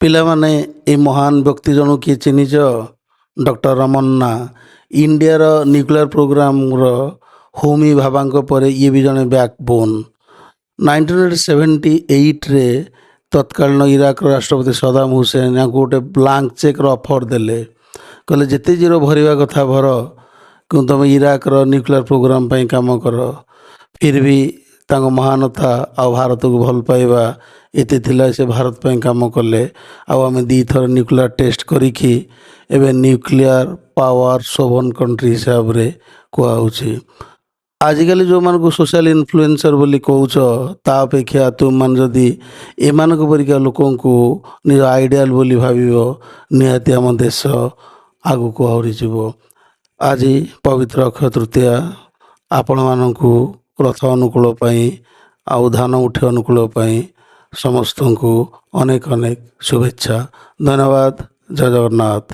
ପିଲାମାନେ ଏ ମହାନ ବ୍ୟକ୍ତି ଜଣକୁ କିଏ ଚିହ୍ନିଛ? ଡକ୍ଟର ରମନ୍ନା। ଇଣ୍ଡିଆର ନ୍ୟୁକ୍ଲିୟର ପ୍ରୋଗ୍ରାମର ହୋମି ଭାବାଙ୍କ ପରେ ଇଏ ବି ଜଣେ ବ୍ୟାକବୋନ୍। 1978ରେ ତତ୍କାଳୀନ ଇରାକର ରାଷ୍ଟ୍ରପତି ସଦାମ ହୁସେନ ୟାଙ୍କୁ ଗୋଟେ ବ୍ଲାଙ୍କ ଚେକ୍ର ଅଫର୍ ଦେଲେ। କହିଲେ ଯେତେ ଜିରୋ ଭରିବା କଥା ଭର, କିନ୍ତୁ ତୁମେ ଇରାକର ନ୍ୟୁକ୍ଲିୟର ପ୍ରୋଗ୍ରାମ ପାଇଁ କାମ କର। ଫିର୍ ବି ତାଙ୍କ ମହାନତା ଆଉ ଭାରତକୁ ଭଲ ପାଇବା ଏତେ ଥିଲା, ସେ ଭାରତ ପାଇଁ କାମ କଲେ। ଆଉ ଆମେ ଦୁଇଥର ନ୍ୟୁକ୍ଲିୟର ଟେଷ୍ଟ କରିକି ଏବେ ନ୍ୟୁକ୍ଲିୟର ପାୱାର ସୋଭନ୍ କଣ୍ଟ୍ରି ହିସାବରେ କୁହାହେଉଛି। ଆଜିକାଲି ଯେଉଁମାନଙ୍କୁ ସୋସିଆଲ ଇନଫ୍ଲୁଏନ୍ସର ବୋଲି କହୁଛ, ତା ଅପେକ୍ଷା ତୁମମାନେ ଯଦି ଏମାନଙ୍କ ପରିକା ଲୋକଙ୍କୁ ନିଜ ଆଇଡ଼ିଆଲ ବୋଲି ଭାବିବ, ନିହାତି ଆମ ଦେଶ ଆଗକୁ ଆହୁରି ଯିବ। ଆଜି ପବିତ୍ର ଅକ୍ଷୟ ତୃତୀୟା। ଆପଣମାନଙ୍କୁ ରଥ ଅନୁକୂଳ ପାଇଁ ଆଉ ଧାନ ଉଠି ଅନୁକୂଳ ପାଇଁ ସମସ୍ତଙ୍କୁ ଅନେକ ଅନେକ ଶୁଭେଚ୍ଛା। ଧନ୍ୟବାଦ। ଜୟ ଜଗନ୍ନାଥ।